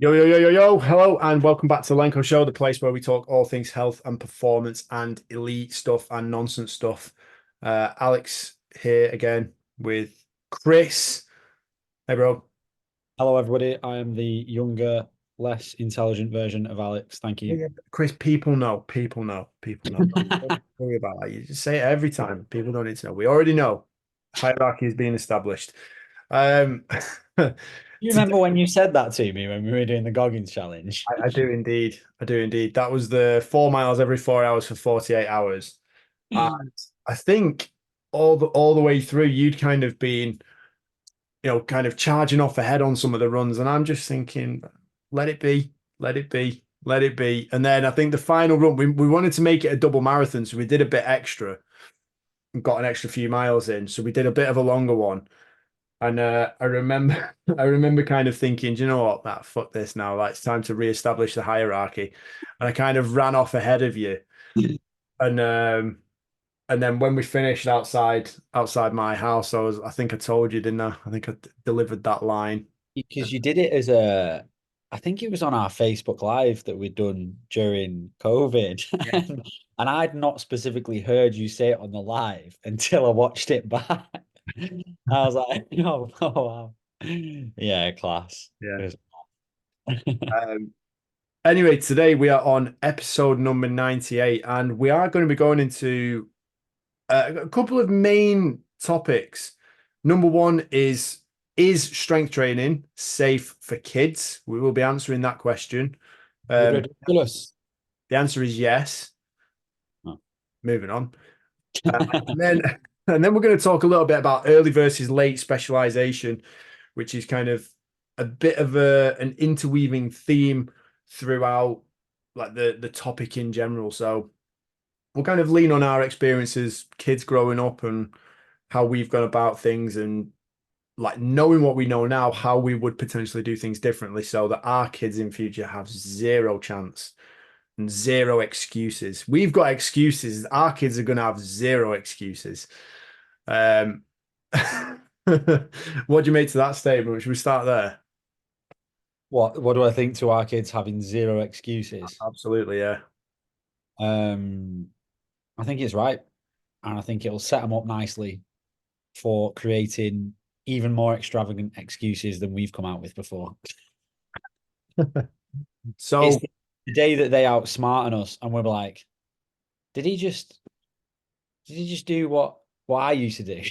Yo, yo, yo, yo, yo. Hello, and welcome back to the Lenko Show, the place where we talk all things health and performance and elite stuff and nonsense stuff. Alex here again with Chris. Hey, bro. Hello, everybody. I am the younger, less intelligent version of Alex. Thank you. Yeah, Chris, people know. People know. People know. Don't worry about that. You just say it every time. People don't need to know. We already know. Hierarchy is being established. Um, You today, remember when you said that to me when we were doing the Goggins challenge? I do indeed. I do indeed. That was the 4 miles every 4 hours for 48 hours. And I think all the way through, you'd kind of been, kind of charging off ahead on some of the runs, and I'm just thinking, let it be, let it be, let it be. And then I think the final run, we wanted to make it a double marathon, so we did a bit extra and got an extra few miles in. So we did a bit of a longer one. And I remember, I remember kind of thinking, do you know what? Fuck this now. Like it's time to reestablish the hierarchy. And I kind of ran off ahead of you. And and then when we finished outside my house, I think I told you, didn't I? I think I delivered that line. Because you did it as I think it was on our Facebook Live that we'd done during COVID. Yeah. And I'd not specifically heard you say it on the live until I watched it back. I was like, oh wow. Yeah, class. Yeah. It was- Um, anyway, today we are on episode number 98, and we are going to be going into a couple of main topics. Number one is strength training safe for kids? We will be answering that question. Um, Ridiculous. the answer is yes. Oh. Moving on. And then and then we're going to talk a little bit about early versus late specialization, which is kind of a bit of an interweaving theme throughout like the topic in general. So we'll kind of lean on our experiences, kids growing up and how we've gone about things and like knowing what we know now, how we would potentially do things differently so that our kids in future have zero chance and zero excuses. We've got excuses. Our kids are going to have zero excuses. Um, what do you make to that statement? Should we start there? What do I think to our kids having zero excuses? Absolutely, yeah. Um, I think it's right. And I think it'll set them up nicely for creating even more extravagant excuses than we've come out with before. It's So the day that they outsmarten us and we're like, did he just did he just do what I used to do?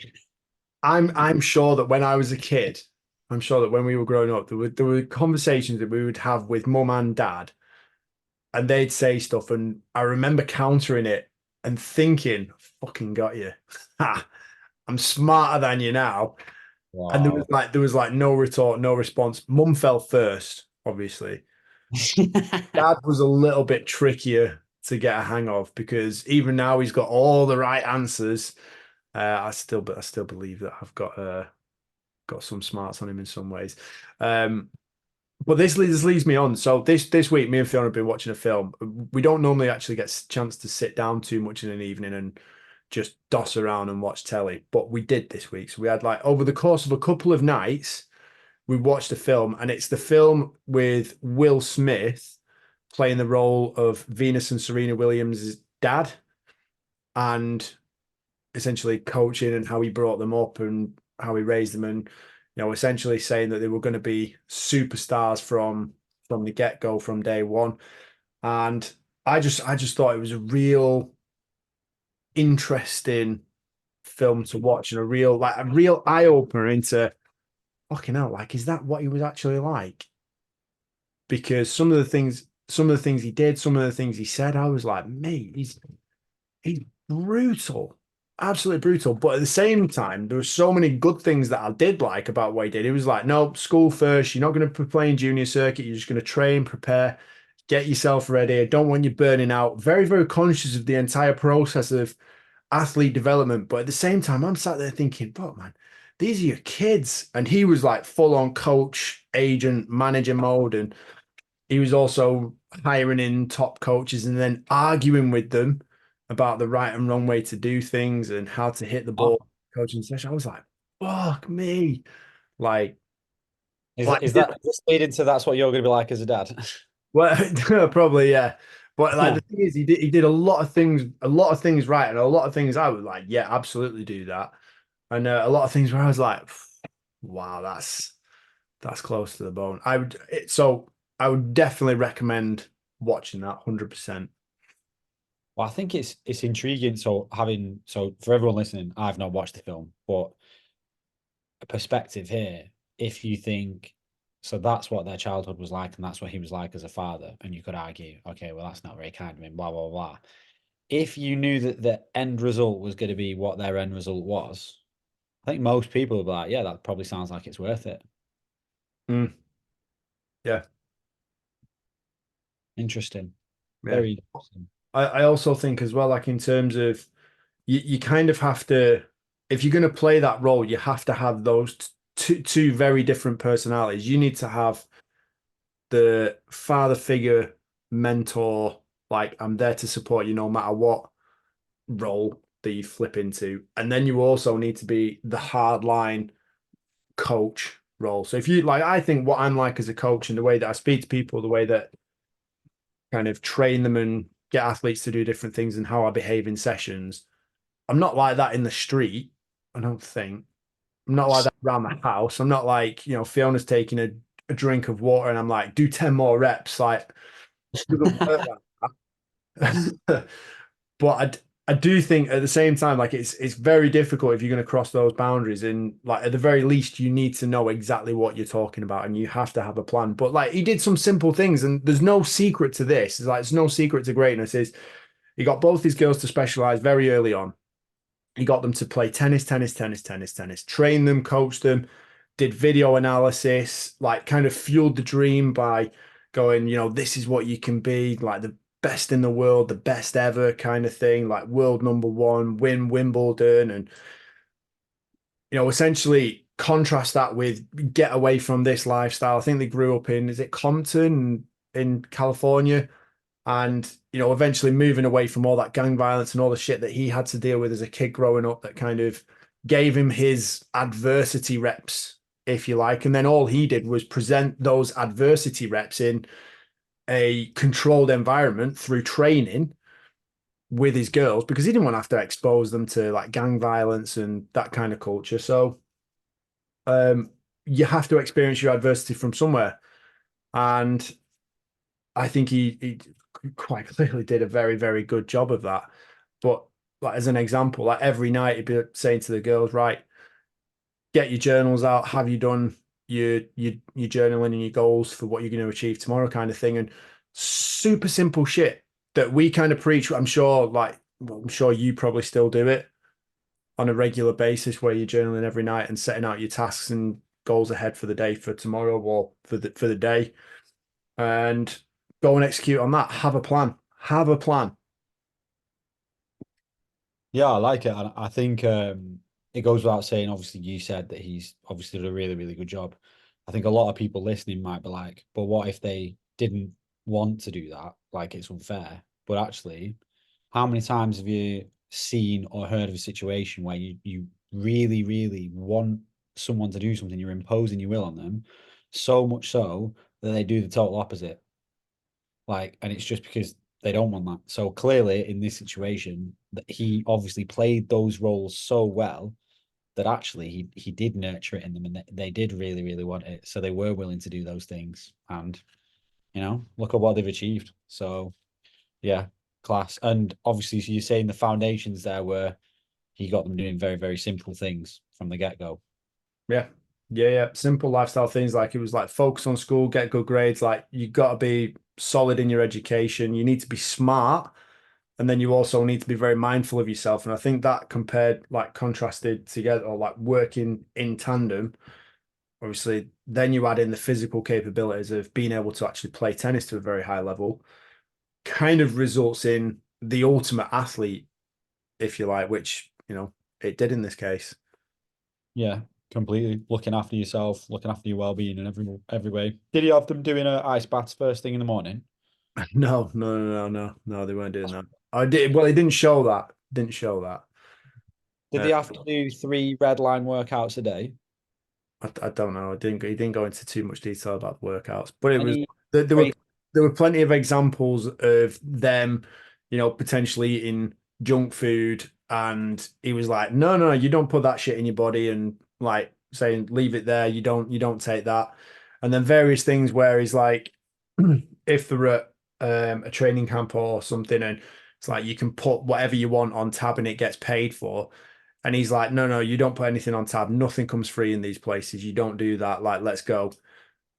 I'm sure that when I was a kid, I'm sure that when we were growing up, there were conversations that we would have with mum and dad, and they'd say stuff, and I remember countering it and thinking, "Fucking got you! Ha, I'm smarter than you now." And Wow. there was like no retort, no response. Mum fell first, obviously. Dad was a little bit trickier to get a hang of because even now he's got all the right answers. I still believe that I've got some smarts on him in some ways. Um, but this leads me on. So this week, me and Fiona have been watching a film. We don't normally actually get a chance to sit down too much in an evening and just doss around and watch telly, but we did this week. So we had like over the course of a couple of nights, we watched a film, and it's the film with Will Smith playing the role of Venus and Serena Williams' dad, and essentially coaching and how he brought them up and how he raised them, and essentially saying that they were going to be superstars from the get go, from day one. And I just thought it was a real interesting film to watch and a real eye opener into fucking hell, like is that what he was actually like? Because some of the things he did, some of the things he said, I was like, mate, he's brutal, absolutely brutal. But at the same time, there were so many good things that I did like about what he did. He was like, no, school first. You're not going to be playing junior circuit. You're just going to train, prepare, get yourself ready. I don't want you burning out. Very, very conscious of the entire process of athlete development. But at the same time, I'm sat there thinking, but man, these are your kids. And he was like full on coach, agent, manager mode. And he was also hiring in top coaches and then arguing with them about the right and wrong way to do things and how to hit the ball coaching session. I was like, fuck me. Like, Like, Is that leading to that's what you're going to be like as a dad? well, probably, yeah. But like the thing is, he did a lot of things right, and a lot of things I was like, yeah, absolutely do that, and a lot of things where I was like, wow, that's close to the bone. So I would definitely recommend watching that 100%. Well, I think it's intriguing. So for everyone listening, I've not watched the film, but a perspective here, if you think so that's what their childhood was like, and that's what he was like as a father, and you could argue, okay, well, that's not very kind of him, blah, blah, blah. If you knew that the end result was going to be what their end result was, I think most people would be like, yeah, that probably sounds like it's worth it. Mm, yeah, Interesting. yeah. Very interesting. I also think as well, like in terms of you kind of have to, if you're going to play that role, you have to have those two very different personalities. You need to have the father figure, mentor, like I'm there to support you no matter what role that you flip into. And then you also need to be the hardline coach role. So if you like, I think what I'm like as a coach and the way that I speak to people, the way that kind of train them and get athletes to do different things and how I behave in sessions. I'm not like that in the street. I don't think. I'm not like that around the house. I'm not like, Fiona's taking a drink of water and I'm like, do 10 more reps. Like, it doesn't work like that. But I do think at the same time, like it's very difficult if you're going to cross those boundaries. And like at the very least, you need to know exactly what you're talking about and you have to have a plan. But like he did some simple things and there's no secret to this. It's like it's no secret to greatness. Is he got both his girls to specialize very early on. He got them to play tennis, tennis, tennis, tennis, tennis, train them, coach them, did video analysis, like kind of fueled the dream by going, this is what you can be, like the best in the world, the best ever kind of thing, like world number one, win Wimbledon, and essentially contrast that with get away from this lifestyle. I think they grew up in, is it Compton in California? And eventually moving away from all that gang violence and all the shit that he had to deal with as a kid growing up that kind of gave him his adversity reps, if you like. And then all he did was present those adversity reps in a controlled environment through training with his girls because he didn't want to have to expose them to like gang violence and that kind of culture. So um, you have to experience your adversity from somewhere. And I think he quite clearly did a very, very good job of that. But like as an example, like every night he'd be saying to the girls, right, get your journals out, have you done your journaling and your goals for what you're going to achieve tomorrow kind of thing. And super simple shit that we kind of preach. I'm sure you probably still do it on a regular basis where you're journaling every night and setting out your tasks and goals ahead for the day for tomorrow or for the day and go and execute on that. Have a plan. Have a plan. Yeah, I like it. I think it goes without saying, obviously, you said that he's obviously did a really, really good job. I think a lot of people listening might be like, but what if they didn't want to do that? Like it's unfair. But actually, how many times have you seen or heard of a situation where you really, really want someone to do something, you're imposing your will on them, so much so that they do the total opposite? Like, and it's just because they don't want that. So clearly, in this situation, that he obviously played those roles so well that actually he did nurture it in them, and they did really really want it. So they were willing to do those things, and look at what they've achieved. So yeah, class. And obviously, so you're saying the foundations there were he got them doing very very simple things from the get go. Yeah. Yeah, yeah. Simple lifestyle things like it was like focus on school, get good grades. Like you got to be solid in your education. You need to be smart. And then you also need to be very mindful of yourself. And I think that compared, like contrasted together or like working in tandem, obviously, then you add in the physical capabilities of being able to actually play tennis to a very high level, kind of results in the ultimate athlete, if you like, which, it did in this case. Yeah, completely looking after yourself, looking after your well being in every way. Did you have them doing ice baths first thing in the morning? No, no, no, no, no, no, they weren't doing that. I did. Well, it didn't show that. Didn't show that. Did Uh, they have to do 3 red line workouts a day? I don't know. He didn't go into too much detail about the workouts, but it was Any there, great there were plenty of examples of them, potentially eating junk food, and he was like, no, no, you don't put that shit in your body, and like saying leave it there. You don't take that, and then various things where he's like, if they're at a training camp or something, and it's like you can put whatever you want on tab and it gets paid for. And he's like, no, no, you don't put anything on tab. Nothing comes free in these places. You don't do that. Like, let's go.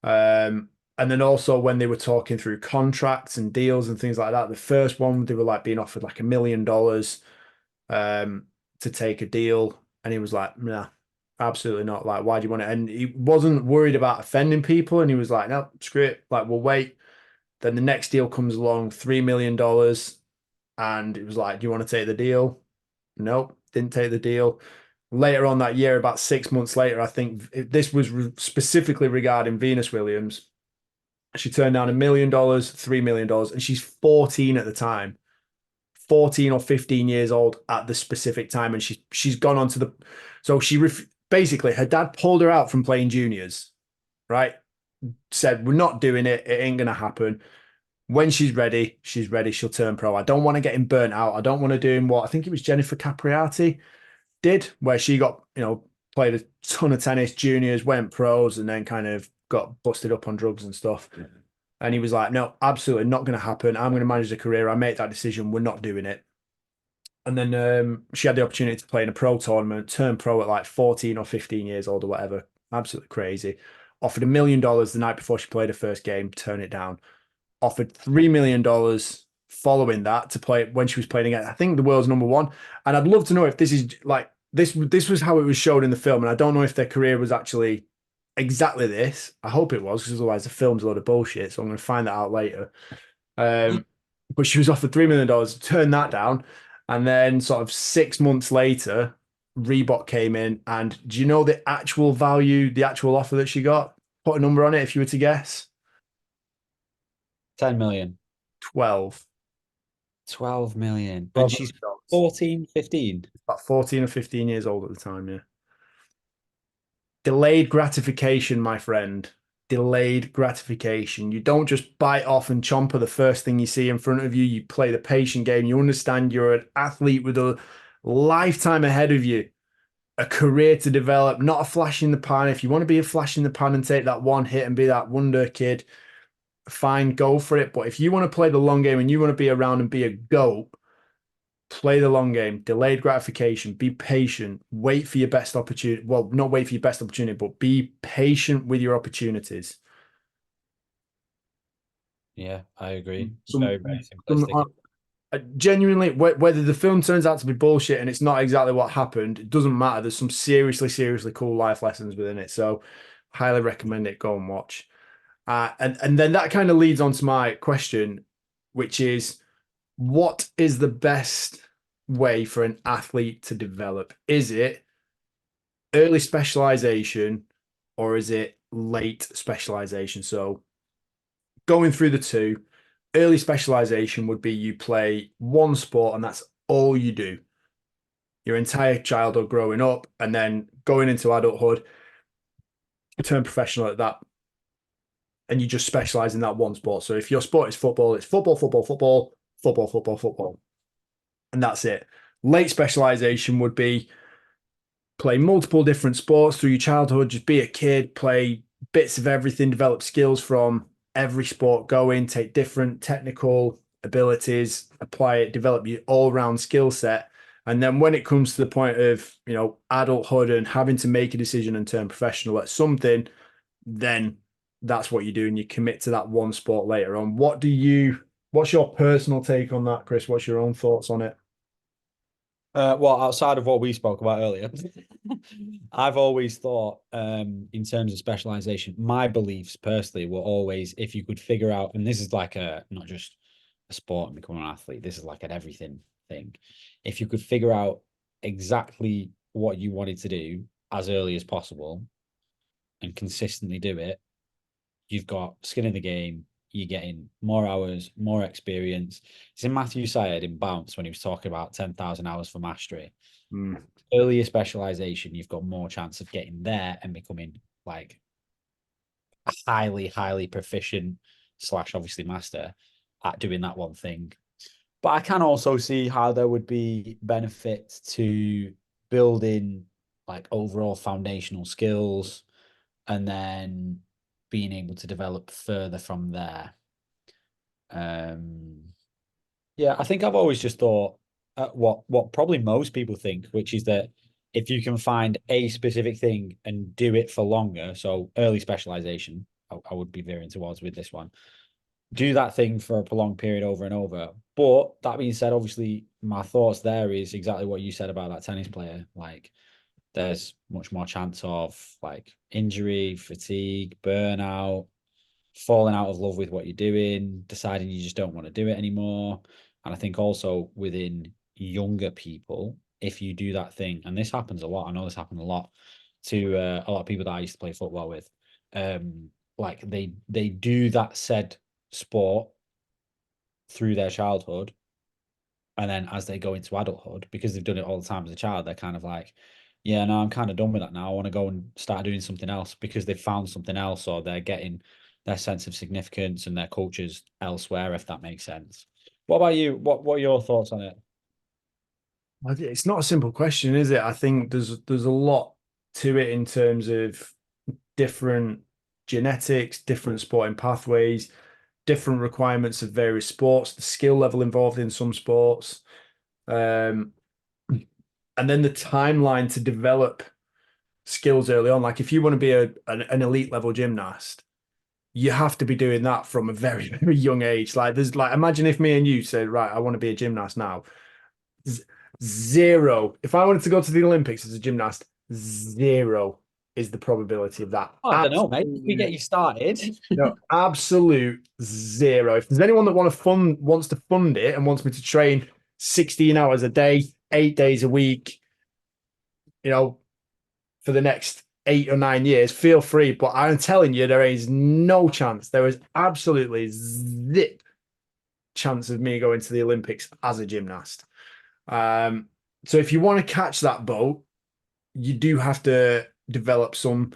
And then also when they were talking through contracts and deals and things like that, the first one they were like being offered like $1 million to take a deal, and he was like, nah, absolutely not. Like, why do you want it? And he wasn't worried about offending people, and he was like, no, screw it. Like, we'll wait. Then the next deal comes along, $3 million, and it was like, do you want to take the deal? Nope, didn't take the deal. Later on that year, about 6 months later, I think this was specifically regarding Venus Williams. She turned down $1 million, $3 million, and she's 14 at the time, 14 or 15 years old at the specific time, and she's gone on to the. So basically her dad pulled her out from playing juniors, right? Said we're not doing it. It ain't gonna happen. When she's ready, she's ready. She'll turn pro. I don't want to get him burnt out. I don't want to do him what I think it was Jennifer Capriati did, where she got, played a ton of tennis, juniors, went pros, and then kind of got busted up on drugs and stuff. Yeah. And he was like, no, absolutely not going to happen. I'm going to manage the career. I make that decision. We're not doing it. And then she had the opportunity to play in a pro tournament, turn pro at like 14 or 15 years old or whatever. Absolutely crazy. Offered $1 million the night before she played her first game, turn it down. Offered $3 million following that to play when she was playing again. I think the world's number one. And I'd love to know if this is like this. This was how it was showed in the film, and I don't know if their career was actually exactly this. I hope it was, because otherwise the film's a load of bullshit. So I'm going to find that out later. But she was offered $3 million, turned that down, and then sort of 6 months later, Reebok came in. And do you know the actual value, the actual offer that she got? Put a number on it if you were to guess. 10 million. 12. 12 million. And 12 she's million dollars. 14, 15. About 14 or 15 years old at the time, yeah. Delayed gratification, my friend. Delayed gratification. You don't just bite off and chomper the first thing you see in front of you. You play the patient game. You understand you're an athlete with a lifetime ahead of you, a career to develop, not a flash in the pan. If you want to be a flash in the pan and take that one hit and be that wonder kid, fine, go for it. But if you want to play the long game and you want to be around and be a GOAT, play the long game, delayed gratification, be patient, wait for your best opportunity. Well, not wait for your best opportunity, but be patient with your opportunities. Yeah, I agree. Some, Very, very some simplistic. genuinely, whether the film turns out to be bullshit and it's not exactly what happened, it doesn't matter. There's some seriously, seriously cool life lessons within it. So, highly recommend it. Go and watch. And then that kind of leads on to my question, which is, what is the best way for an athlete to develop? Is it early specialization or is it late specialization? So going through the two, early specialization would be you play one sport and that's all you do your entire childhood growing up, and then going into adulthood, you turn professional at that, and you just specialize in that one sport. So if your sport is football, it's football, football, football, football, football, football, and that's it. Late specialization would be play multiple different sports through your childhood, just be a kid, play bits of everything, develop skills from every sport, go in, take different technical abilities, apply it, develop your all-round skill set. And then when it comes to the point of, adulthood and having to make a decision and turn professional at something, then that's what you do and you commit to that one sport later on. What's your personal take on that, Chris? What's your own thoughts on it? Well, outside of what we spoke about earlier, I've always thought, in terms of specialization, my beliefs personally were always if you could figure out, and this is like not just a sport and becoming an athlete, this is like an everything thing. If you could figure out exactly what you wanted to do as early as possible and consistently do it, you've got skin in the game. You're getting more hours, more experience. It's in Matthew Syed in Bounce when he was talking about 10,000 hours for mastery. Mm. Earlier specialization, you've got more chance of getting there and becoming like highly, highly proficient slash obviously master at doing that one thing. But I can also see how there would be benefits to building like overall foundational skills and then being able to develop further from there. Um, yeah, I think I've always just thought what probably most people think, which is that if you can find a specific thing and do it for longer, so early specialization, I would be veering towards with this one. Do that thing for a prolonged period over and over. But that being said, obviously, my thoughts there is exactly what you said about that tennis player. Like, there's much more chance of like injury, fatigue, burnout, falling out of love with what you're doing, deciding you just don't want to do it anymore. And I think also within younger people, if you do that thing, and this happens a lot, I know this happened a lot to a lot of people that I used to play football with. Like they do that said sport through their childhood, and then as they go into adulthood, because they've done it all the time as a child, they're kind of like, yeah, no, I'm kind of done with that now. I want to go and start doing something else because they've found something else, or they're getting their sense of significance and their cultures elsewhere, if that makes sense. What about you? What are your thoughts on it? It's not a simple question, is it? I think there's a lot to it in terms of different genetics, different sporting pathways, different requirements of various sports, the skill level involved in some sports, um, and then the timeline to develop skills early on. Like if you want to be an elite level gymnast, you have to be doing that from a very, very young age. Like there's like imagine if me and you said, right, I want to be a gymnast now. Zero. If I wanted to go to the Olympics as a gymnast, zero is the probability of that. Oh, I don't know, mate. If we get Absolute, you started. no, absolute zero. If there's anyone that wants to fund it and wants me to train 16 hours a day, 8 days a week, you know, for the next 8 or 9 years, feel free. But I'm telling you, there is no chance. There is absolutely zip chance of me going to the Olympics as a gymnast. Um, so if you want to catch that boat, you do have to develop some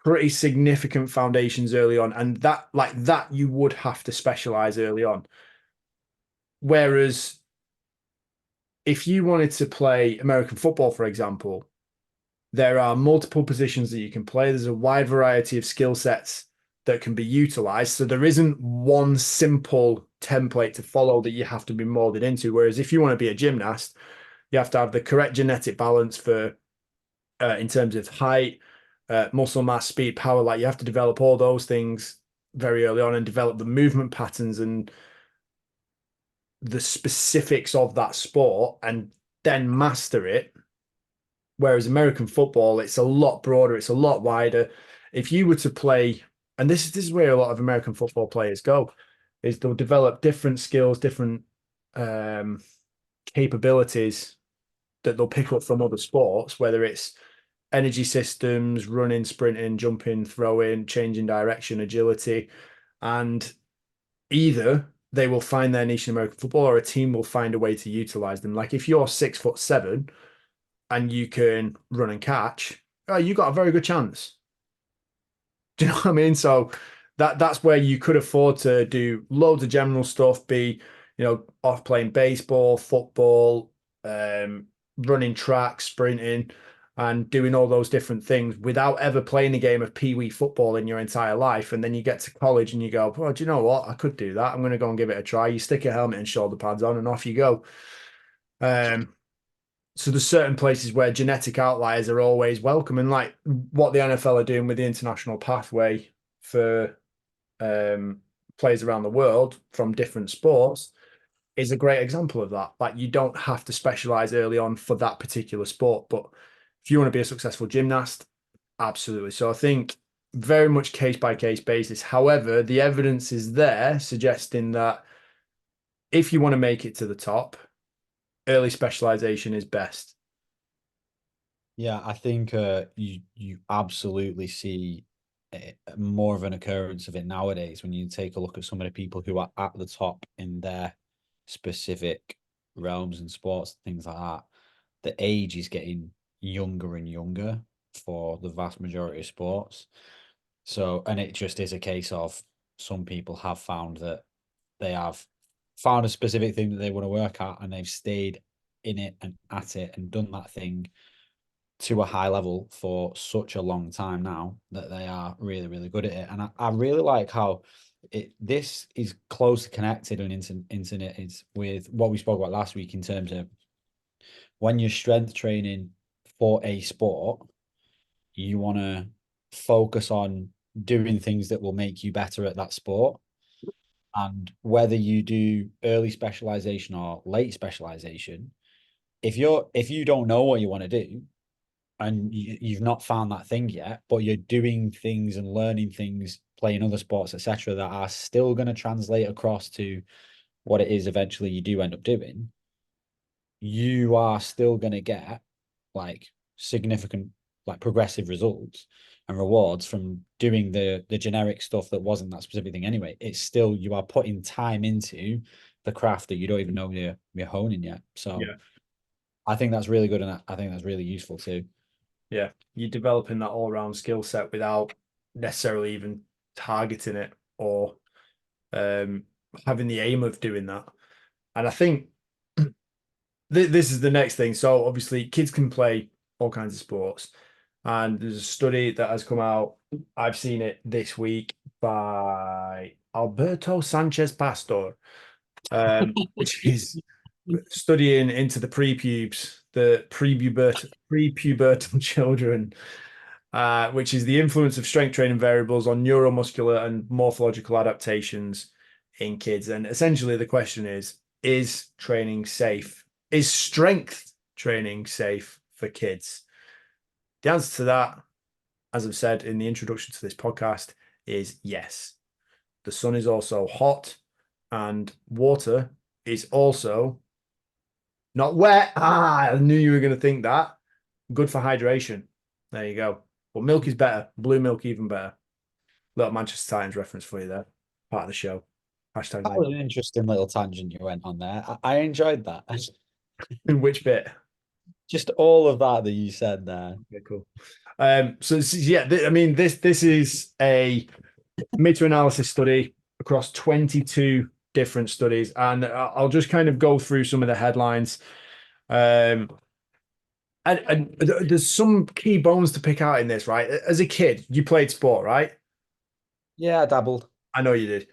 pretty significant foundations early on, and that like that you would have to specialize early on. Whereas if you wanted to play American football, for example, there are multiple positions that you can play. There's a wide variety of skill sets that can be utilized. So there isn't one simple template to follow that you have to be molded into. Whereas if you want to be a gymnast, you have to have the correct genetic balance for in terms of height, muscle mass, speed, power. Like you have to develop all those things very early on and develop the movement patterns and the specifics of that sport and then master it. Whereas American football, it's a lot broader, it's a lot wider. If you were to play, and this is where a lot of American football players go, is they'll develop different skills, different um, capabilities that they'll pick up from other sports, whether it's energy systems, running, sprinting, jumping, throwing, changing direction, agility. And either they will find their niche in American football or a team will find a way to utilize them. Like if you're 6'7" and you can run and catch, oh, you got a very good chance. Do you know what I mean? So that's where you could afford to do loads of general stuff, be, off playing baseball, football, running track, sprinting, and doing all those different things without ever playing a game of pee-wee football in your entire life. And then you get to college and you go, well, do you know what? I could do that. I'm going to go and give it a try. You stick a helmet and shoulder pads on and off you go. So there's certain places where genetic outliers are always welcome. And like what the NFL are doing with the international pathway for players around the world from different sports is a great example of that. Like you don't have to specialize early on for that particular sport, but if you want to be a successful gymnast, absolutely. So I think very much case by case basis. However, the evidence is there suggesting that if you want to make it to the top, early specialization is best. Yeah, I think you absolutely see more of an occurrence of it nowadays when you take a look at some of the people who are at the top in their specific realms and sports, things like that. The age is getting younger and younger for the vast majority of sports. So, and it just is a case of some people have found that they have found a specific thing that they want to work at, and they've stayed in it and at it and done that thing to a high level for such a long time now that they are really, really good at it. And I really like how this is closely connected and internet is with what we spoke about last week in terms of when you're strength training for a sport, you want to focus on doing things that will make you better at that sport. And whether you do early specialization or late specialization, if you don't know what you want to do and you've not found that thing yet, but you're doing things and learning things, playing other sports, etc., that are still going to translate across to what it is eventually you do end up doing, you are still going to get like significant, like progressive results and rewards from doing the generic stuff that wasn't that specific thing anyway. It's still, you are putting time into the craft that you don't even know you're honing yet. So Yeah. I think that's really good, and I think that's really useful too. Yeah. You're developing that all round skill set without necessarily even targeting it or um, having the aim of doing that. And I think this is the next thing. So obviously, kids can play all kinds of sports, and there's a study that has come out. I've seen it this week by Alberto Sanchez Pastor, which is studying into the pre-pubes, the prepubertal children, which is the influence of strength training variables on neuromuscular and morphological adaptations in kids. And essentially, the question is training safe? Is strength training safe for kids? The answer to that, as I've said in the introduction to this podcast, is yes. The sun is also hot, and water is also not wet. Ah, I knew you were going to think that. Good for hydration. There you go. But milk is better. Blue milk even better. Little Manchester Titans reference for you there. Part of the show. Hashtag That night. was an interesting little tangent you went on there. I enjoyed that. In which bit? Just all of that you said there. Okay, cool. So yeah, I mean this is a meta-analysis study across 22 different studies, and I'll just kind of go through some of the headlines. Um, and there's some key bones to pick out in this, right? As a kid, you played sport, right? Yeah, I dabbled I know you did.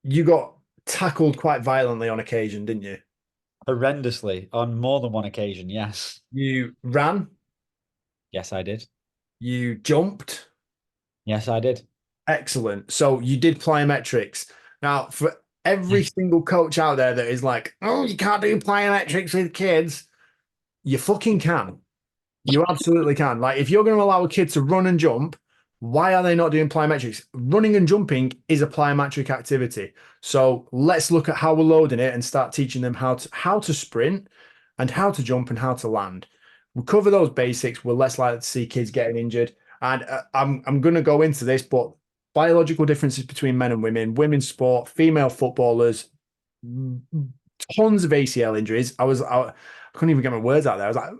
You got tackled quite violently on occasion, didn't you? horrendously on more than one occasion. Yes. You ran, Yes, I did. you jumped. Yes, I did. Excellent. So you did plyometrics. Now, for every single coach out there that is like, oh, you can't do plyometrics with kids, you fucking can. You absolutely can. Like, if you're going to allow a kid to run and jump, why are they not doing plyometrics? Running and jumping is a plyometric activity. So let's look at how we're loading it and start teaching them how to sprint and how to jump and how to land. We'll cover those basics. We're less likely to see kids getting injured. And I'm going to go into this, but biological differences between men and women, women's sport, female footballers, tons of ACL injuries. I couldn't even get my words out there. I was like,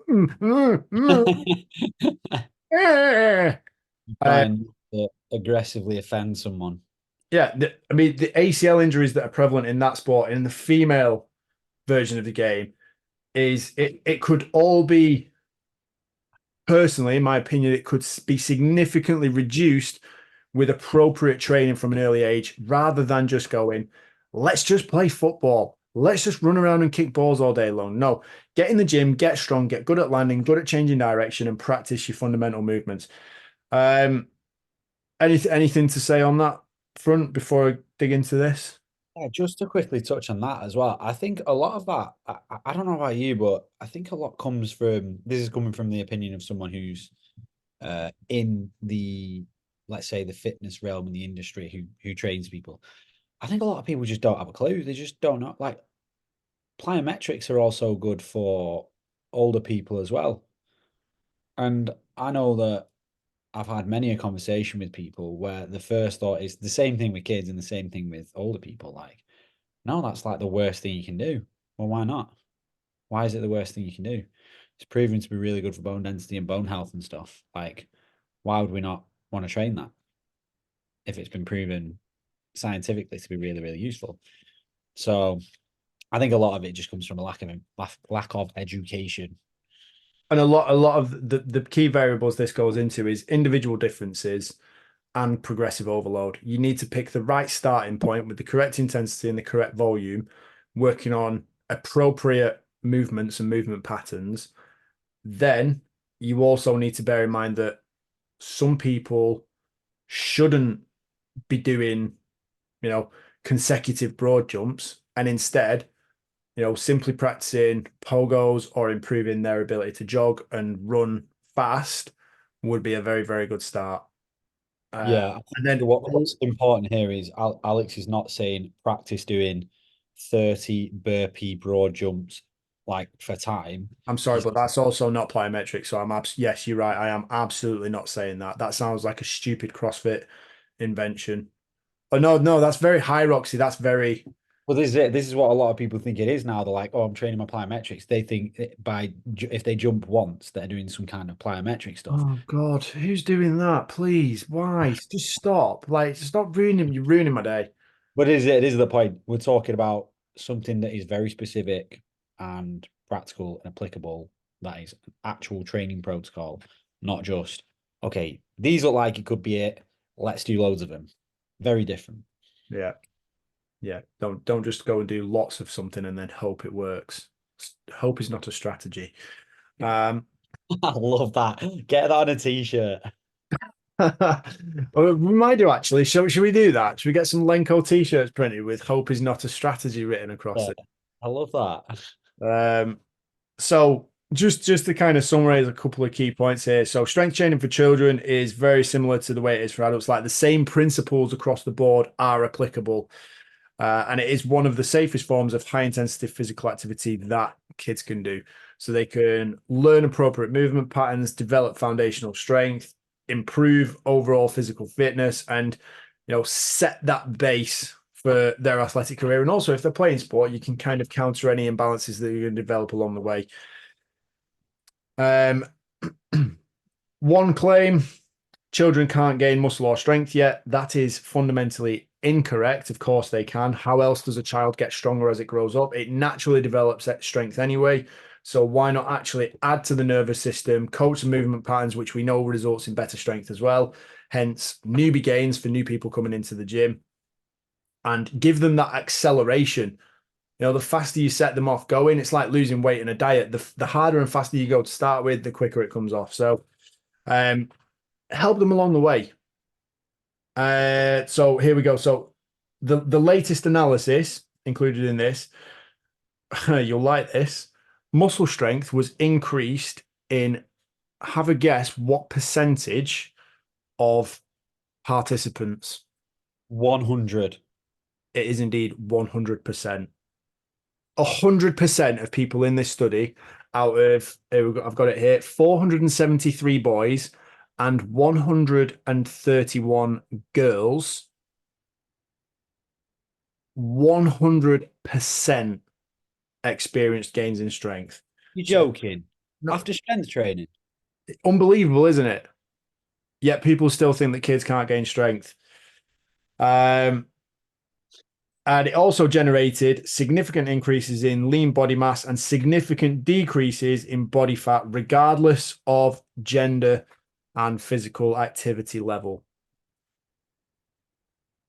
uh, Trying to aggressively offend someone. yeah. I mean, the ACL injuries that are prevalent in that sport in the female version of the game is it could all be, personally, in my opinion, it could be significantly reduced with appropriate training from an early age rather than just going, let's just play football. Let's just run around and kick balls all day long. No, get in the gym, get strong, get good at landing, good at changing direction, and practice your fundamental movements. Um, anything to say on that front before I dig into this? Yeah, just to quickly touch on that as well. I think a lot of that, I don't know about you, but I think a lot comes from, this is coming from the opinion of someone who's in the, let's say, the fitness realm in the industry who trains people. I think a lot of people just don't have a clue. They just don't know. Like plyometrics are also good for older people as well. And I know that I've had many a conversation with people where the first thought is the same thing with kids and the same thing with older people. Like, no, that's like the worst thing you can do. Well, why not? Why is it the worst thing you can do? It's proven to be really good for bone density and bone health and stuff. Like, why would we not want to train that if it's been proven scientifically to be really, really useful? So I think a lot of it just comes from a lack of education. And a lot of the key variables this goes into is individual differences and progressive overload. You need to pick the right starting point with the correct intensity and the correct volume, working on appropriate movements and movement patterns. Then you also need to bear in mind that some people shouldn't be doing, you know, consecutive broad jumps and instead, simply practicing pogos or improving their ability to jog and run fast would be a very, very good start. Yeah, I And think then, what's important here is Alex is not saying practice doing 30 burpee broad jumps like for time. I'm sorry, He's but that's also not plyometric. So yes, you're right. I am absolutely not saying that. That sounds like a stupid CrossFit invention. Oh no, no, that's very high, Roxy. That's very. well, this is it. This is what a lot of people think it is now. They're like, "Oh, I'm training my plyometrics." They think if they jump once, they're doing some kind of plyometric stuff. Oh God, who's doing that? Please, why? Just stop. Like, stop ruining. You're ruining my day. But it is the point. We're talking about something that is very specific and practical and applicable. That is an actual training protocol, not just, okay, these look like it could be it. Let's do loads of them. Very different. Yeah, yeah. Don't just go and do lots of something and then hope it works. Hope is not a strategy. Um, I love that. Get that on a t-shirt. well, we might do actually. Should we do that? Should we get some Lenko t-shirts printed with "Hope is not a strategy" written across Yeah, it? I love that. So just to kind of summarize a couple of key points here. So strength training for children is very similar to the way it is for adults. Like the same principles across the board are applicable. And it is one of the safest forms of high intensity physical activity that kids can do. So they can learn appropriate movement patterns, develop foundational strength, improve overall physical fitness, and set that base for their athletic career. And also, if they're playing sport, you can kind of counter any imbalances that you're going to develop along the way. Um, one claim: children can't gain muscle or strength yet. That is fundamentally incorrect. Of course, they can. How else does a child get stronger as it grows up? It naturally develops strength anyway. So why not actually add to the nervous system, coach the movement patterns, which we know results in better strength as well. Hence, newbie gains for new people coming into the gym, and give them that acceleration. The faster you set them off going, it's like losing weight in a diet. The harder and faster you go to start with, the quicker it comes off. So help them along the way. So here we go. So the latest analysis included in this, you'll like this. Muscle strength was increased in, have a guess, what percentage of participants? 100. It is indeed 100%. 100% of people in this study, out of, I've got it here, 473 boys and 131 girls, 100% experienced gains in strength. You're So, joking. no, After strength training. unbelievable, isn't it? Yet people still think that kids can't gain strength. Um, and it also generated significant increases in lean body mass and significant decreases in body fat, regardless of gender and physical activity level.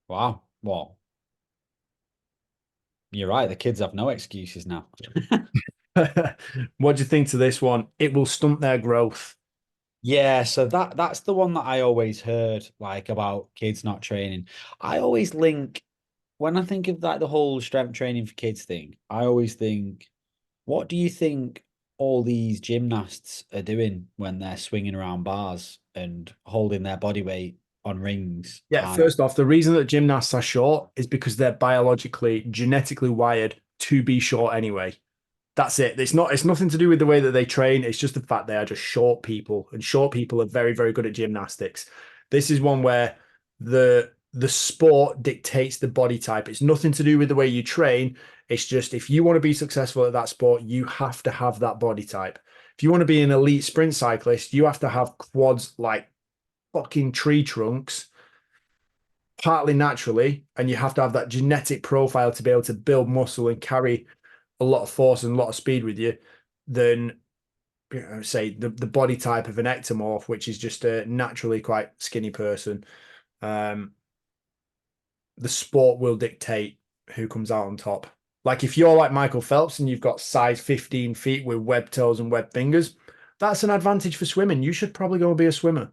Wow. Well, you're right. The kids have no excuses now. What do you think to this one? It will stunt their growth. Yeah, so that's the one that I always heard like about kids not training. I always link when I think of like the whole strength training for kids thing, I always think, what do you think all these gymnasts are doing when they're swinging around bars and holding their body weight on rings? Yeah, And first off, the reason that gymnasts are short is because they're biologically, genetically wired to be short anyway. That's it. It's nothing to do with the way that they train. It's just the fact they are just short people, and short people are very, very good at gymnastics. This is one where the sport dictates the body type. It's nothing to do with the way you train. It's just if you want to be successful at that sport, you have to have that body type. if you want to be an elite sprint cyclist, you have to have quads like fucking tree trunks, partly naturally, and you have to have that genetic profile to be able to build muscle and carry a lot of force and a lot of speed with you, than say the body type of an ectomorph, which is just a naturally quite skinny person. Um, the sport will dictate who comes out on top. Like if you're like Michael Phelps and you've got size 15 feet with web toes and web fingers, that's an advantage for swimming. You should probably go and be a swimmer.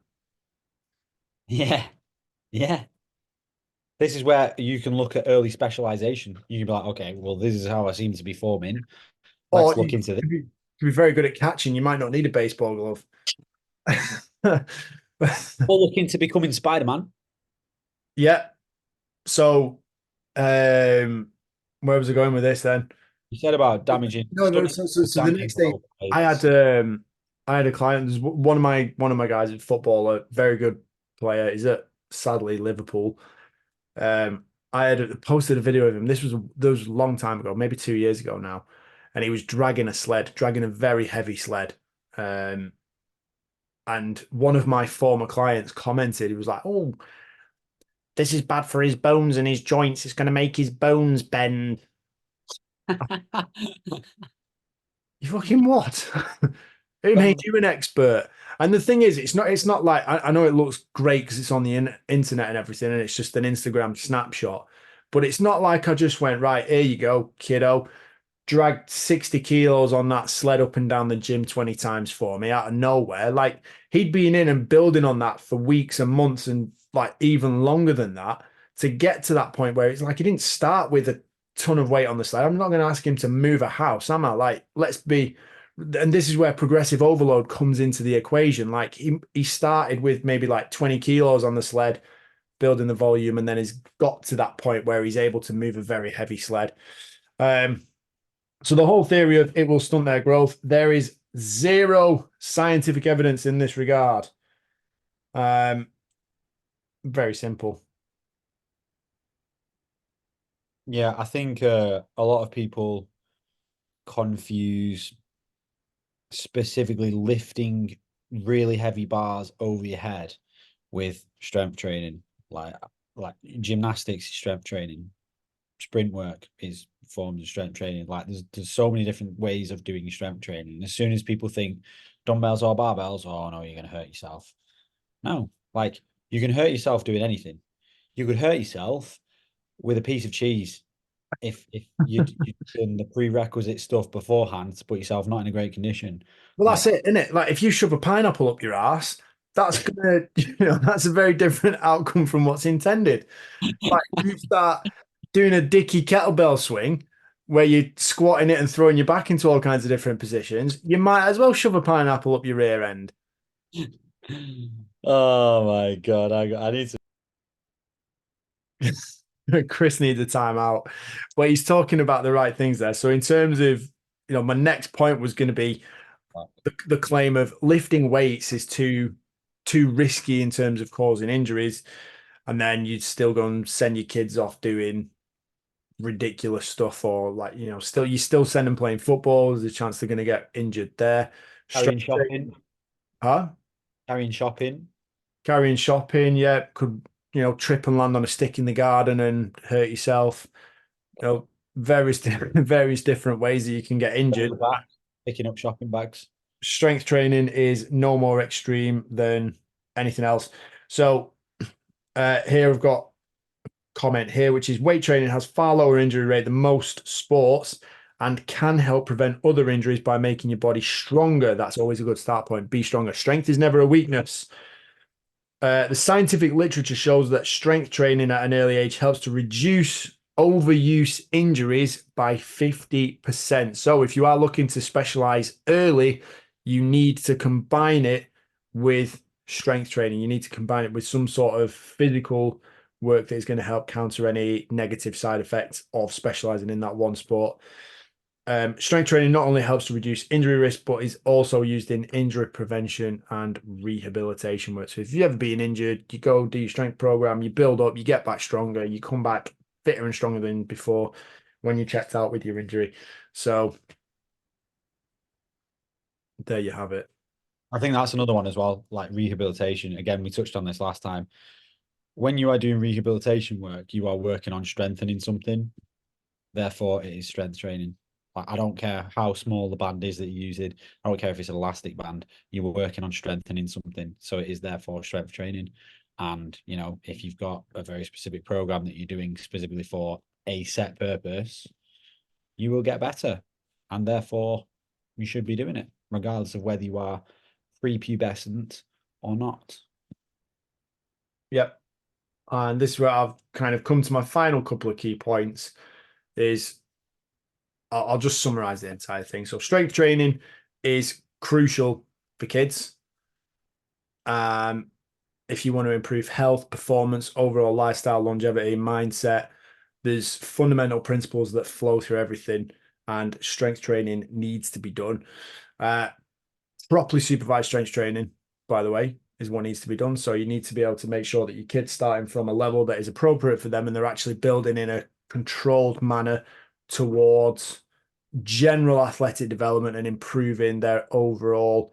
Yeah, yeah. This is where you can look at early specialization. You can be like, okay, well, this is how I seem to be forming. Or Let's look you into this. could be very good at catching. You might not need a baseball glove. Or look into becoming Spider-Man. Yeah. So, where was I going with this then? You said about damaging No, no. stunning, So the damaging next thing, growth I had rates. I had a client. There's one of my guys at football, a very good player. He's at sadly Liverpool. I had posted a video of him. This was a long time ago, maybe 2 years ago now, and he was dragging a very heavy sled. Um, and one of my former clients commented, he was like, "Oh, this is bad for his bones and his joints. It's going to make his bones bend." You fucking what? Who made you an expert? And the thing is, it's not like I know it looks great because it's on the internet and everything, and it's just an Instagram snapshot. But it's not like I just went, right, here you go, kiddo. Dragged 60 kilos on that sled up and down the gym 20 times for me out of nowhere. Like he'd been in and building on that for weeks and months and like even longer than that to get to that point where it's like he didn't start with a ton of weight on the sled. I'm not going to ask him to move a house. I'm not like, let's be, and this is where progressive overload comes into the equation. Like he started with maybe like 20 kilos on the sled, building the volume, and then he's got to that point where he's able to move a very heavy sled. So the whole theory of it will stunt their growth, there is zero scientific evidence in this regard. Um, Very simple. Yeah, I think a lot of people confuse specifically lifting really heavy bars over your head with strength training. Like gymnastics is strength training, sprint work is forms of strength training. Like there's so many different ways of doing strength training. As soon as people think dumbbells or barbells, oh no, you're gonna hurt yourself. No, like you can hurt yourself doing anything. You could hurt yourself with a piece of cheese if you'd done the prerequisite stuff beforehand to put yourself not in a great condition. Well, Like that's it, isn't it? Like if you shove a pineapple up your ass, that's gonna, that's a very different outcome from what's intended. Like if you start doing a dicky kettlebell swing where you're squatting it and throwing your back into all kinds of different positions, you might as well shove a pineapple up your rear end. oh my God, I need to. Chris needs a timeout, but he's talking about the right things there. So in terms of, my next point was going to be the claim of lifting weights is too risky in terms of causing injuries, and then you'd still go and send your kids off doing ridiculous stuff, or like still you still send them playing football. There's a chance they're going to get injured there. Carrying Strength training, shopping, huh? carrying shopping. Carrying shopping, yeah, could trip and land on a stick in the garden and hurt yourself. Various various different ways that you can get injured. Back, picking up shopping bags. Strength training is no more extreme than anything else. So here I've got a comment here, which is weight training has far lower injury rate than most sports and can help prevent other injuries by making your body stronger. That's always a good start point. Be stronger. Strength is never a weakness. The scientific literature shows that strength training at an early age helps to reduce overuse injuries by 50%. So if you are looking to specialize early, you need to combine it with strength training. You need to combine it with some sort of physical work that is going to help counter any negative side effects of specializing in that one sport. Strength training not only helps to reduce injury risk, but is also used in injury prevention and rehabilitation work. So if you've ever been injured, you go do your strength program, you build up, you get back stronger, you come back fitter and stronger than before when you checked out with your injury. So there you have it. I think that's another one as well, like rehabilitation. Again, we touched on this last time. When you are doing rehabilitation work, you are working on strengthening something. Therefore, it is strength training. Like, I don't care how small the band is that you're using. I don't care if it's an elastic band. You were working on strengthening something. So it is therefore strength training. And, you know, if you've got a very specific program that you're doing specifically for a set purpose, you will get better. And therefore, you should be doing it, regardless of whether you are prepubescent or not. Yep. And this is where I've kind of come to my final couple of key points is I'll just summarize the entire thing. So strength training is crucial for kids. If you want to improve health, performance, overall lifestyle, longevity, mindset, there's fundamental principles that flow through everything, and strength training needs to be done. Properly supervised strength training, by the way, is what needs to be done. So you need to be able to make sure that your kids starting from a level that is appropriate for them and they're actually building in a controlled manner towards general athletic development and improving their overall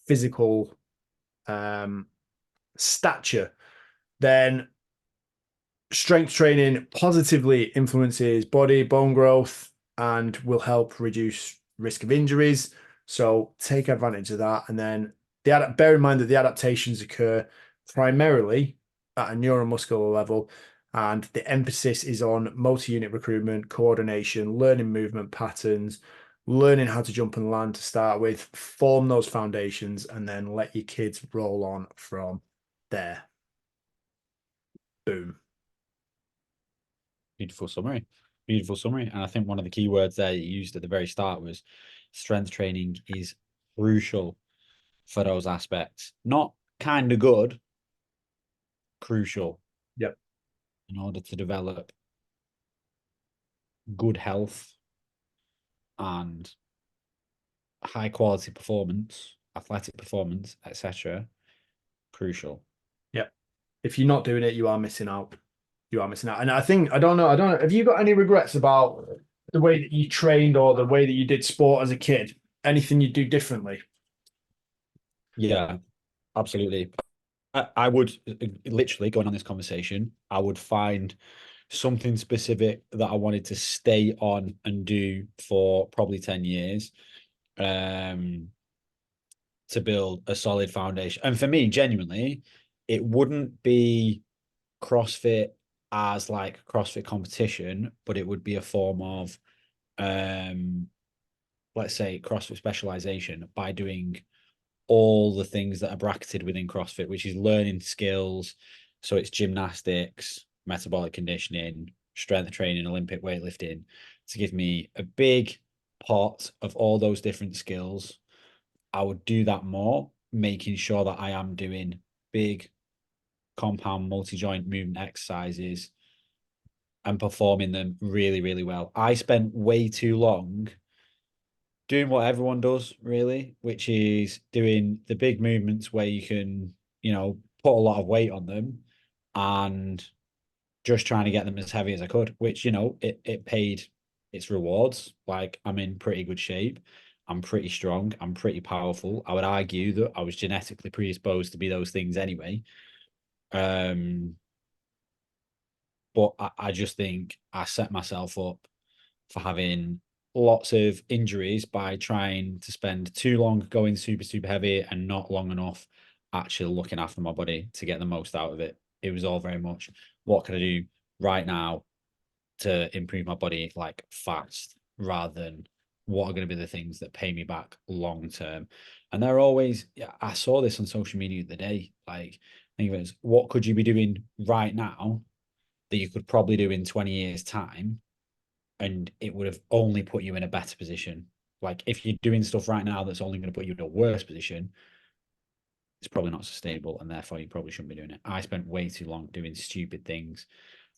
physical stature. Then strength training positively influences body, bone growth, and will help reduce risk of injuries. So take advantage of that. And then bear in mind that the adaptations occur primarily at a neuromuscular level. And the emphasis is on multi-unit recruitment, coordination, learning movement patterns, learning how to jump and land to start with, form those foundations, and then let your kids roll on from there. Boom. Beautiful summary. Beautiful summary. And I think one of the key words there you used at the very start was strength training is crucial for those aspects. Not kind of good, crucial Yep. in order to develop good health and high quality performance, athletic performance, etc. Crucial. Yep. If you're not doing it, you are missing out. You are missing out. And I don't know. Have you got any regrets about the way that you trained or the way that you did sport as a kid? Anything you do differently? Yeah, absolutely. I would literally going on this conversation, I would find something specific that I wanted to stay on and do for probably 10 years to build a solid foundation. And for me, genuinely, it wouldn't be CrossFit as like CrossFit competition, but it would be a form of let's say CrossFit specialization by doing all the things that are bracketed within CrossFit, which is learning skills. So it's gymnastics, metabolic conditioning, strength training, Olympic weightlifting, to give me a big pot of all those different skills. I would do that more, making sure that I am doing big compound multi-joint movement exercises and performing them really, really well. I spent way too long doing what everyone does, really, which is doing the big movements where you can, you know, put a lot of weight on them and just trying to get them as heavy as I could, which, you know, it paid its rewards. Like I'm in pretty good shape. I'm pretty strong. I'm pretty powerful. I would argue that I was genetically predisposed to be those things anyway. Um, but I just think I set myself up for having lots of injuries by trying to spend too long going super, super heavy and not long enough actually looking after my body to get the most out of it. It was all very much what can I do right now to improve my body like fast rather than what are going to be the things that pay me back long term. And they're always, yeah, I saw this on social media the day. Like, I think it was, what could you be doing right now that you could probably do in 20 years' time? And it would have only put you in a better position. Like if you're doing stuff right now that's only going to put you in a worse position, it's probably not sustainable, and therefore you probably shouldn't be doing it. I spent way too long doing stupid things,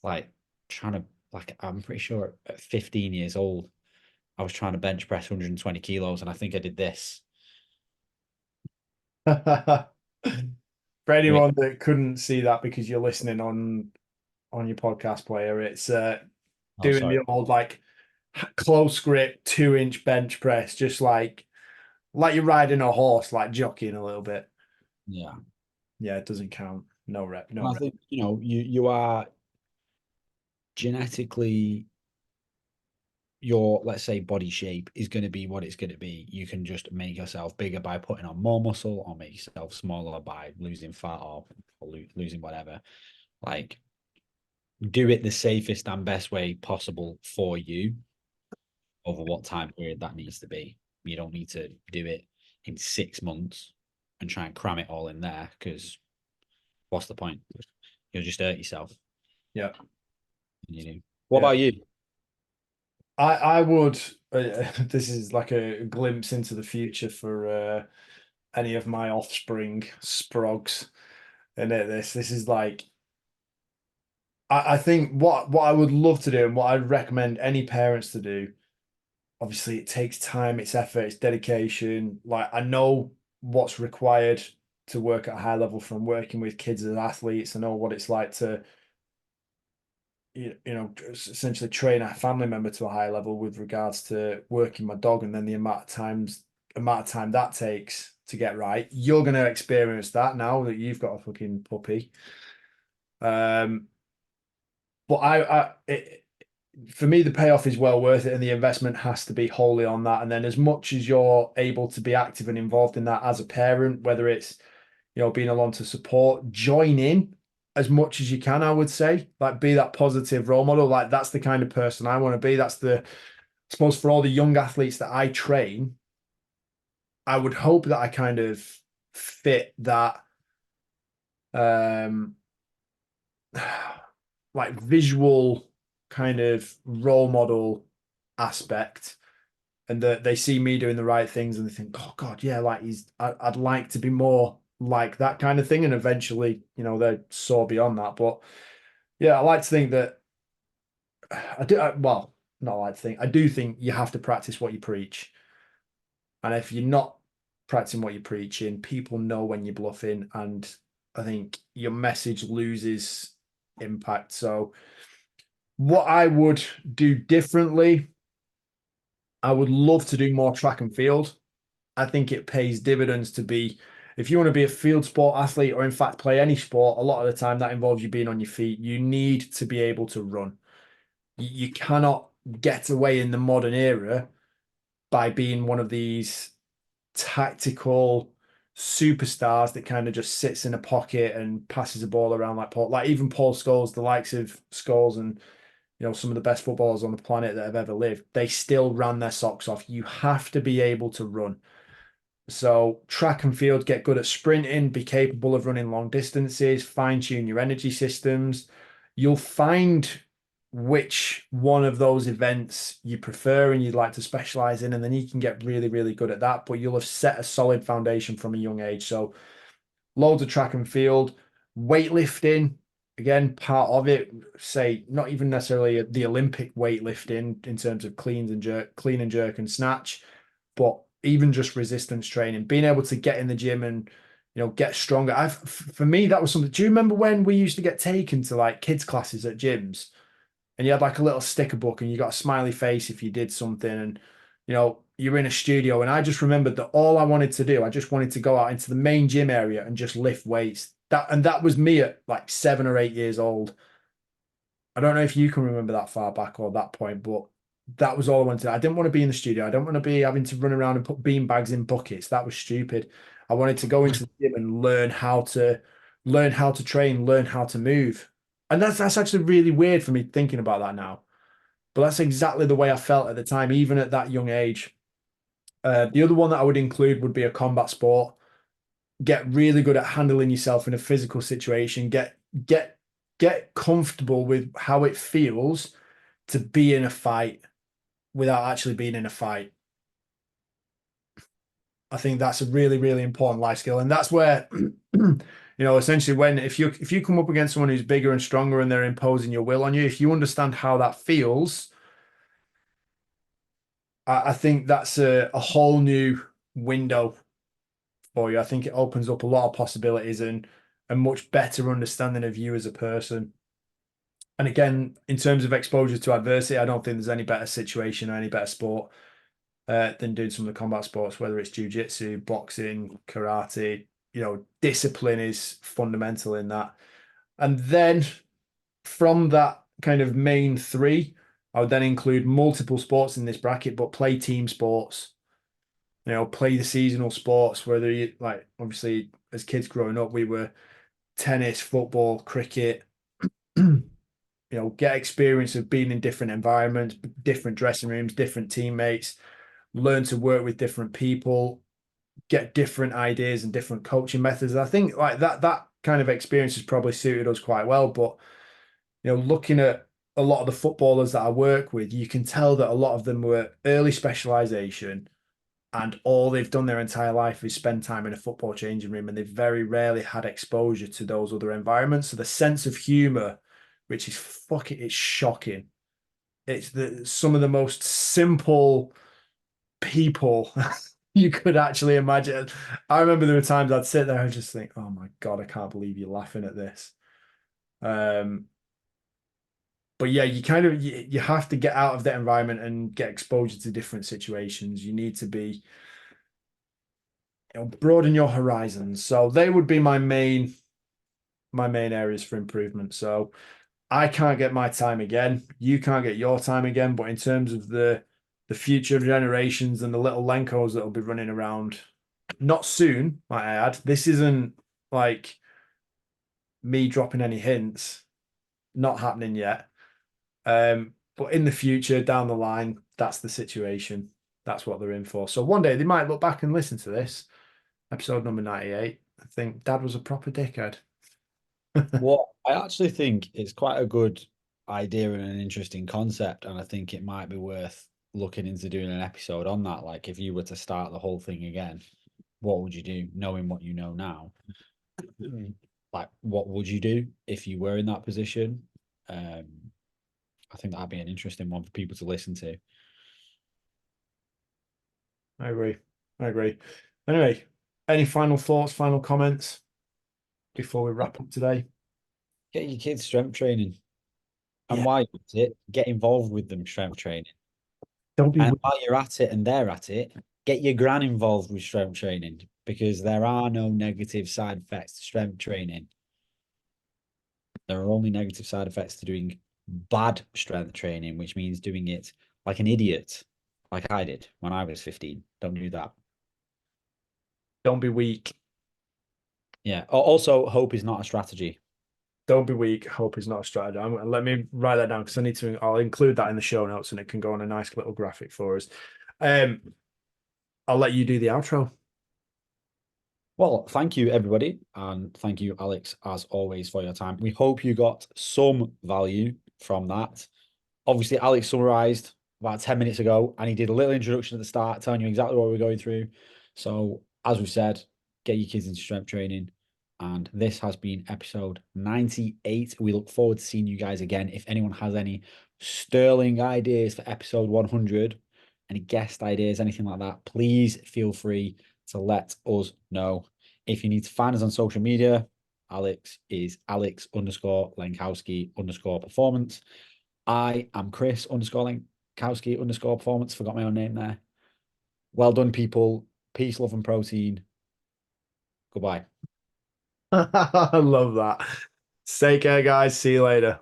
like trying to like I'm pretty sure at 15 years old, I was trying to bench press 120 kilos, and I think I did this. For Which, anyone that couldn't see that because you're listening on your podcast player, it's oh, doing sorry. the old like close grip 2-inch bench press, just like Like you're riding a horse, like jockeying a little bit. Yeah. Yeah, it doesn't count. No rep, no And I rep. think, you are genetically, your, let's say, body shape is going to be what it's going to be. You can just make yourself bigger by putting on more muscle, or make yourself smaller by losing fat, or losing whatever. Like, do it the safest and best way possible for you over what time period that needs to be. You don't need to do it in 6 months and try and cram it all in there, because what's the point? You'll just hurt yourself. Yeah, What yeah. about you? I would. This is like a glimpse into the future for any of my offspring, sprogs. And this is like I think what I would love to do and what I'd recommend any parents to do. Obviously, it takes time, it's effort, it's dedication. Like I know what's required to work at a high level from working with kids as athletes. I know what it's like to essentially train a family member to a high level with regards to working my dog, and then the amount of time that takes to get right. You're gonna experience that now that you've got a fucking puppy. Um, but for me, the payoff is well worth it, and the investment has to be wholly on that. And then, as much as you're able to be active and involved in that as a parent, whether it's being along to support, join in as much as you can. I would say, like, be that positive role model. Like, that's the kind of person I want to be. I suppose, for all the young athletes that I train, I would hope that I kind of fit that um like visual kind of role model aspect, and that they see me doing the right things and they think, oh God, yeah, like I'd like to be more like that kind of thing. And eventually, they soar beyond that. But yeah, I like to think that well, not like to think, I do think you have to practice what you preach. And if you're not practicing what you're preaching, people know when you're bluffing. And I think your message loses impact. So what I would do differently, I would love to do more track and field. I think it pays dividends to be, if you want to be a field sport athlete, or in fact play any sport, a lot of the time that involves you being on your feet. You need to be able to run. You cannot get away in the modern era by being one of these tactical superstars that kind of just sits in a pocket and passes the ball around like Paul, like even Paul Scholes, the likes of Scholes, and some of the best footballers on the planet that have ever lived. They still ran their socks off. You have to be able to run. So track and field, get good at sprinting, be capable of running long distances, fine tune your energy systems. You'll find which one of those events you prefer and you'd like to specialize in, and then you can get really, really good at that. But you'll have set a solid foundation from a young age. So loads of track and field, weightlifting, again, part of it, say not even necessarily the Olympic weightlifting in terms of clean and jerk and snatch, but even just resistance training, being able to get in the gym and get stronger. For me, that was something. Do you remember when we used to get taken to like kids classes at gyms, and you had like a little sticker book and you got a smiley face if you did something, and you're in a studio, and I just remembered that all I wanted to do, I just wanted to go out into the main gym area and just lift weights. That was me at like 7 or 8 years old. I don't know if you can remember that far back or that point, but that was all I wanted. I didn't want to be in the studio. I don't want to be having to run around and put bean bags in buckets. That was stupid. I wanted to go into the gym and learn how to train, learn how to move. And that's actually really weird for me thinking about that now. But that's exactly the way I felt at the time, even at that young age. The other one that I would include would be a combat sport. Get really good at handling yourself in a physical situation. Get get comfortable with how it feels to be in a fight without actually being in a fight. I think that's a really, really important life skill. And that's where, essentially when if you come up against someone who's bigger and stronger and they're imposing your will on you, if you understand how that feels, I think that's a whole new window for you. I think it opens up a lot of possibilities and a much better understanding of you as a person. And again, in terms of exposure to adversity, I don't think there's any better situation or any better sport than doing some of the combat sports, whether it's jujitsu, boxing, karate. Discipline is fundamental in that. And then from that kind of main three, I would then include multiple sports in this bracket, but play team sports. Play the seasonal sports, whether you like, obviously, as kids growing up, we were tennis, football, cricket. Get experience of being in different environments, different dressing rooms, different teammates, learn to work with different people, get different ideas and different coaching methods. I think like that kind of experience has probably suited us quite well. But looking at a lot of the footballers that I work with, you can tell that a lot of them were early specialization, and all they've done their entire life is spend time in a football changing room, and they've very rarely had exposure to those other environments. So the sense of humor, which is it's shocking. It's some of the most simple people you could actually imagine. I remember there were times I'd sit there and just think, "Oh my God, I can't believe you're laughing at this." Um, but yeah, you have to get out of that environment and get exposure to different situations. You need to be, broaden your horizons. So they would be my main areas for improvement. So I can't get my time again. You can't get your time again. But in terms of the future generations and the little Lenkos that will be running around, not soon, might I add. This isn't like me dropping any hints. Not happening yet. But in the future, down the line, that's the situation. That's what they're in for. So one day they might look back and listen to this episode number 98. I think Dad was a proper dickhead. Well, I actually think it's quite a good idea and an interesting concept, and I think it might be worth looking into doing an episode on that. Like, if you were to start the whole thing again, what would you do, knowing what you know now? Like, what would you do if you were in that position? Um, I think that'd be an interesting one for people to listen to. I agree. I agree. Anyway, any final thoughts, final comments before we wrap up today? Get your kids strength training, and Yeah, while you're at it, get involved with them strength training. don't be And weak. while you're at it and they're at it, get your gran involved with strength training because there are no negative side effects to strength training. There are only negative side effects to doing bad strength training, which means doing it like an idiot, like I did when I was 15. Don't do that. Don't be weak. Yeah. Also, hope is not a strategy. Don't be weak. Hope is not a strategy. Let me write that down because I need to. I'll include that in the show notes and it can go on a nice little graphic for us. Um, I'll let you do the outro. Well, thank you, everybody. And thank you, Alex, as always, for your time. We hope you got some value from that. Obviously, Alex summarized about 10 minutes ago, and he did a little introduction at the start, telling you exactly what we're going through. So, as we've said, get your kids into strength training. And this has been episode 98. We look forward to seeing you guys again. If anyone has any sterling ideas for episode 100, any guest ideas, anything like that, please feel free to let us know. If you need to find us on social media, Alex is Alex_Lenkowski_performance. I am Chris_Lenkowski_performance. Forgot my own name there. Well done, people. Peace, love, and protein. Goodbye. I love that. Take care, guys. See you later.